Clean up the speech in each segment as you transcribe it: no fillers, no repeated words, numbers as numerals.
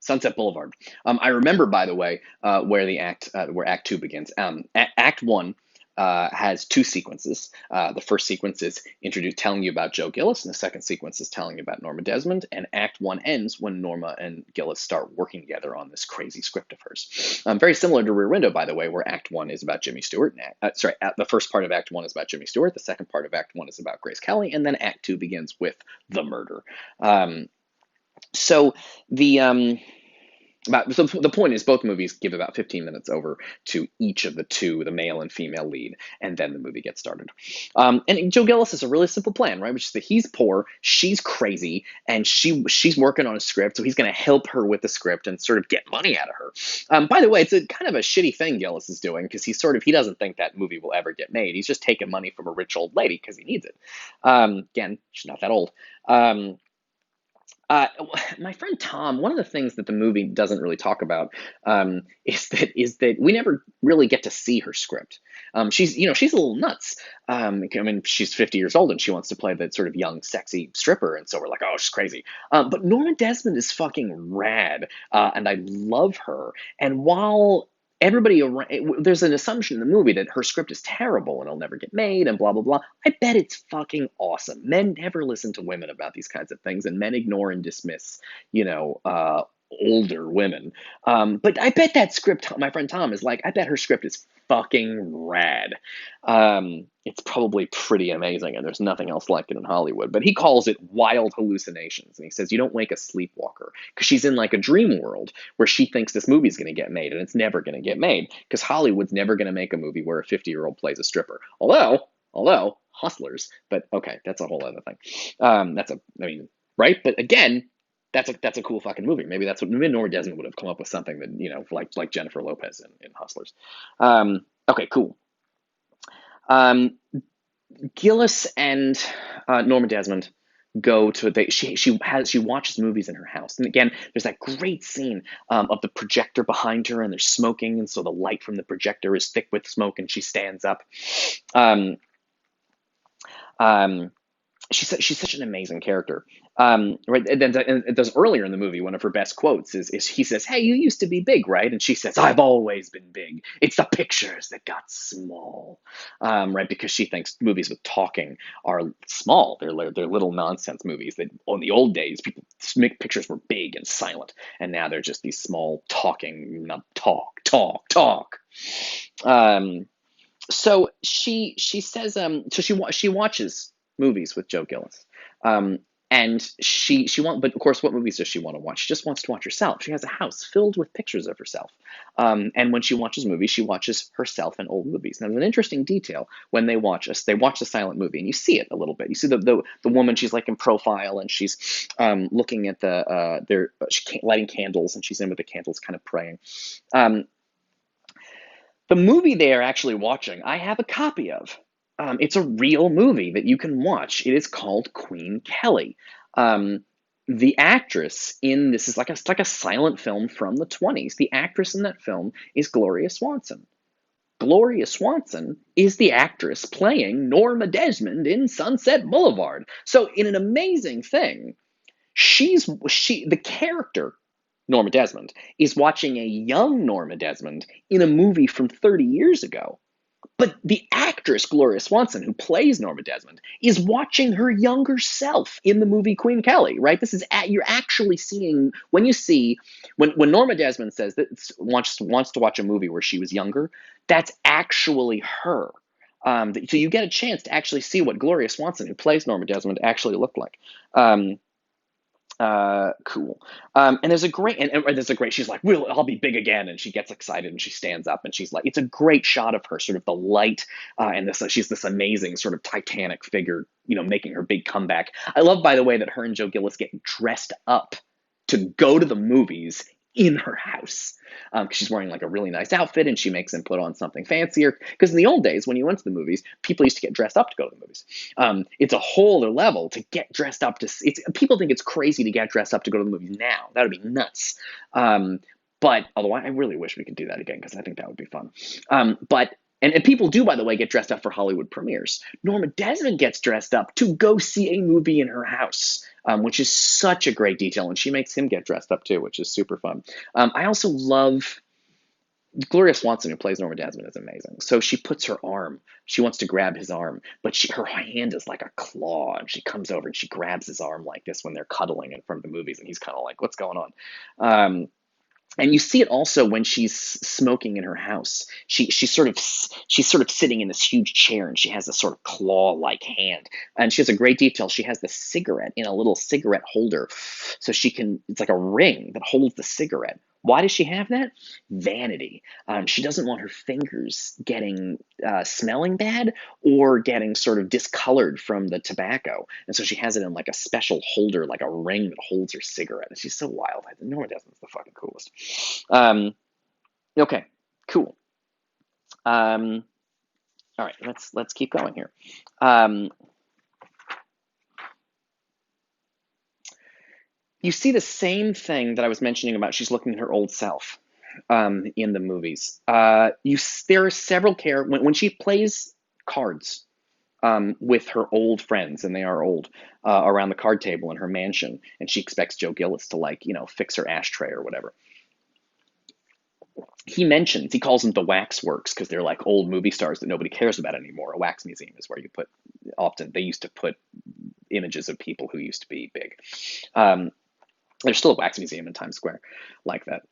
Sunset Boulevard. I remember, by the way, where Act Two begins. Act One has two sequences. The first sequence is telling you about Joe Gillis, and the second sequence is telling you about Norma Desmond. And Act One ends when Norma and Gillis start working together on this crazy script of hers. Very similar to Rear Window, by the way, where Act One is about Jimmy Stewart. The first part of Act One is about Jimmy Stewart. The second part of Act One is about Grace Kelly, and then Act Two begins with the murder. Um, so the so the point is, both movies give about 15 minutes over to each of the two, the male and female lead, and then the movie gets started. And Joe Gillis is a really simple plan, right? Which is that he's poor, she's crazy, and she's working on a script, so he's going to help her with the script and sort of get money out of her. By the way, it's a kind of a shitty thing Gillis is doing, because he doesn't think that movie will ever get made. He's just taking money from a rich old lady because he needs it. Again, she's not that old. Uh, my friend Tom, one of the things that the movie doesn't really talk about, is that we never really get to see her script. She's a little nuts. I mean, she's 50 years old and she wants to play that sort of young, sexy stripper, and so we're like, oh, she's crazy. But Norma Desmond is fucking rad, and I love her. And while everybody around, there's an assumption in the movie that her script is terrible and it'll never get made and blah blah blah. I bet it's fucking awesome. Men never listen to women about these kinds of things, and men ignore and dismiss, you know, older women. But I bet that script, my friend Tom is like, I bet her script is fucking rad. It's probably pretty amazing, and there's nothing else like it in Hollywood. But he calls it wild hallucinations, and he says you don't wake a sleepwalker, because she's in like a dream world where she thinks this movie's going to get made, and it's never going to get made because Hollywood's never going to make a movie where a 50-year-old plays a stripper. Although Hustlers, but okay, that's a whole other thing. I mean, right? But again, that's a cool fucking movie. Maybe Norma Desmond would have come up with something that, like Jennifer Lopez in Hustlers. Okay, cool. Um, Gillis and Norma Desmond go to she watches movies in her house, and again, there's that great scene of the projector behind her, and there's smoking, and so the light from the projector is thick with smoke, and she stands up. Um, um, she's such an amazing character. Right, and then and there's earlier in the movie, one of her best quotes is he says, "Hey, you used to be big, right?" And she says, "I've always been big. It's the pictures that got small." Right, because she thinks movies with talking are small. They're little nonsense movies that, in the old days, people make pictures were big and silent, and now they're just these small talking, not talk, talk, talk. Um, so she says, she watches movies with Joe Gillis. Um, and but of course, what movies does she want to watch? She just wants to watch herself. She has a house filled with pictures of herself. And when she watches movies, she watches herself in old movies. Now, there's an interesting detail when they watch a silent movie, and you see it a little bit. You see the woman, she's like in profile, and she's looking at lighting candles, and she's in with the candles, kind of praying. Um, the movie they are actually watching, I have a copy of. It's a real movie that you can watch. It is called Queen Kelly. Um, the actress in this is like a silent film from the 20s. The actress in that film is Gloria Swanson. Gloria Swanson is the actress playing Norma Desmond in Sunset Boulevard. So, in an amazing thing, the character Norma Desmond is watching a young Norma Desmond in a movie from 30 years ago. But the actress Gloria Swanson, who plays Norma Desmond, is watching her younger self in the movie Queen Kelly. Right? You're actually seeing when Norma Desmond says that wants to watch a movie where she was younger. That's actually her. So you get a chance to actually see what Gloria Swanson, who plays Norma Desmond, actually looked like. Cool. And there's a great, she's like, I'll be big again. And she gets excited and she stands up and she's like, it's a great shot of her, sort of the light, and she's this amazing sort of Titanic figure, making her big comeback. I love, by the way, that her and Joe Gillis get dressed up to go to the movies in her house. Because she's wearing like a really nice outfit, and she makes him put on something fancier. Because in the old days, when you went to the movies, people used to get dressed up to go to the movies. It's a whole other level to get dressed up people think it's crazy to get dressed up to go to the movies now. That would be nuts. But although I really wish we could do that again, because I think that would be fun. But And people do, by the way, get dressed up for Hollywood premieres. Norma Desmond gets dressed up to go see a movie in her house, which is such a great detail. And she makes him get dressed up too, which is super fun. I also love Gloria Swanson, who plays Norma Desmond, is amazing. So she puts her arm, she wants to grab his arm, but her hand is like a claw, and she comes over and she grabs his arm like this when they're cuddling in front of the movies, and he's kind of like, "What's going on?" Um, and you see it also when she's smoking in her house. She's sort of sitting in this huge chair, and she has a sort of claw-like hand. And she has a great detail. She has the cigarette in a little cigarette holder, so she can. It's like a ring that holds the cigarette. Why does she have that? Vanity. She doesn't want her fingers getting smelling bad or getting sort of discolored from the tobacco, and so she has it in like a special holder, like a ring that holds her cigarette. And she's so wild. Norma Desmond's the fucking coolest. Okay, cool. All right, let's keep going here. You see the same thing that I was mentioning about she's looking at her old self in the movies. There are several when she plays cards with her old friends, and they are old, around the card table in her mansion, and she expects Joe Gillis to, like, fix her ashtray or whatever. He calls them the waxworks because they're like old movie stars that nobody cares about anymore. A wax museum is where they used to put images of people who used to be big. There's still a wax museum in Times Square like that.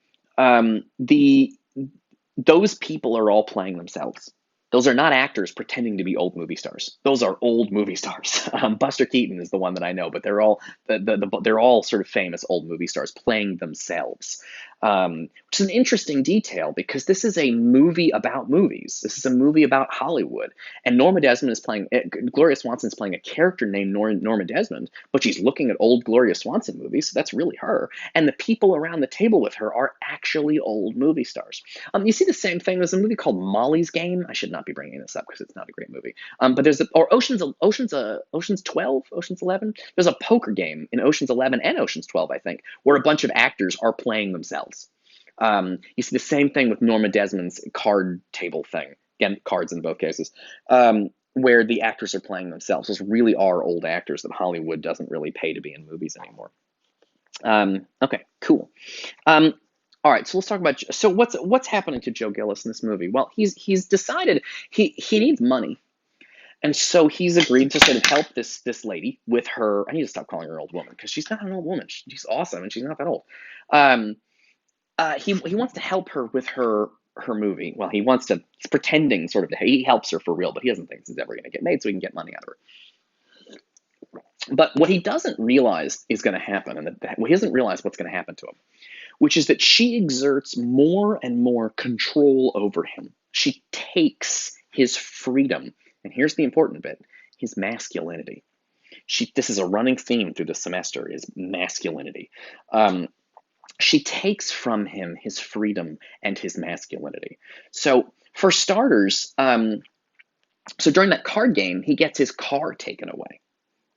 Those people are all playing themselves. Those are not actors pretending to be old movie stars. Those are old movie stars. Buster Keaton is the one that I know, but they're all sort of famous old movie stars playing themselves, which is an interesting detail because this is a movie about movies. This is a movie about Hollywood, and Gloria Swanson is playing a character named Norma Desmond, but she's looking at old Gloria Swanson movies, so that's really her. And the people around the table with her are actually old movie stars. You see the same thing. There's a movie called Molly's Game. I should not be bringing this up because it's not a great movie. But Ocean's 12, Ocean's 11. There's a poker game in Ocean's 11 and Ocean's 12, I think, where a bunch of actors are playing themselves. You see the same thing with Norma Desmond's card table thing. Again, cards in both cases. Where the actors are playing themselves. Those really are old actors that Hollywood doesn't really pay to be in movies anymore. Okay, cool. All right, so let's talk about. So what's happening to Joe Gillis in this movie? Well, he's decided he needs money, and so he's agreed to sort of help this lady with her. I need to stop calling her an old woman because she's not an old woman. She's awesome, and she's not that old. He wants to help her with her movie. Well, he's pretending sort of he helps her for real, but he doesn't think this is ever going to get made, so he can get money out of her. But what he doesn't realize is going to happen, he doesn't realize what's going to happen to him, which is that she exerts more and more control over him. She takes his freedom, and here's the important bit, his masculinity. This is a running theme through the semester, is masculinity. She takes from him his freedom and his masculinity. So for starters, so during that card game, he gets his car taken away.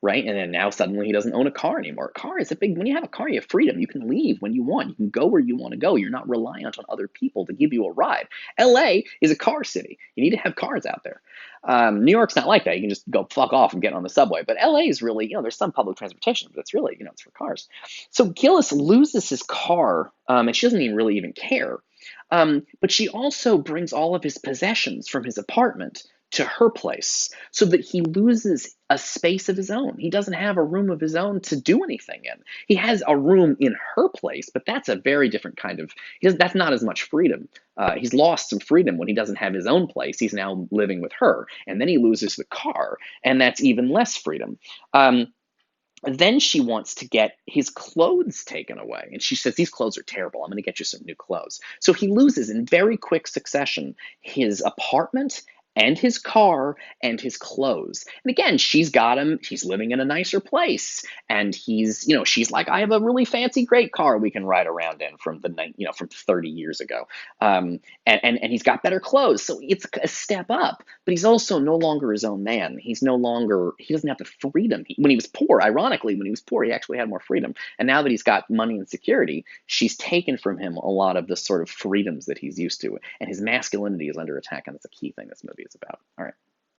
Right? And then now suddenly he doesn't own a car anymore. A car is when you have a car, you have freedom. You can leave when you want. You can go where you want to go. You're not reliant on other people to give you a ride. LA is a car city. You need to have cars out there. New York's not like that. You can just go fuck off and get on the subway. But LA is really, there's some public transportation, but it's really, it's for cars. So Gillis loses his car, and she doesn't even care. But she also brings all of his possessions from his apartment to her place so that he loses a space of his own. He doesn't have a room of his own to do anything in. He has a room in her place, but that's a very different kind of, that's not as much freedom. He's lost some freedom when he doesn't have his own place. He's now living with her. And then he loses the car, and that's even less freedom. Then she wants to get his clothes taken away. And she says, these clothes are terrible. I'm going to get you some new clothes. So he loses in very quick succession his apartment and his car and his clothes. And again, she's got him, he's living in a nicer place. And she's like, I have a really fancy, great car we can ride around in from from 30 years ago. And he's got better clothes. So it's a step up, but he's also no longer his own man. He doesn't have the freedom. When he was poor, ironically, when he was poor, he actually had more freedom. And now that he's got money and security, she's taken from him a lot of the sort of freedoms that he's used to. And his masculinity is under attack. And that's a key thing this movie is about. All right.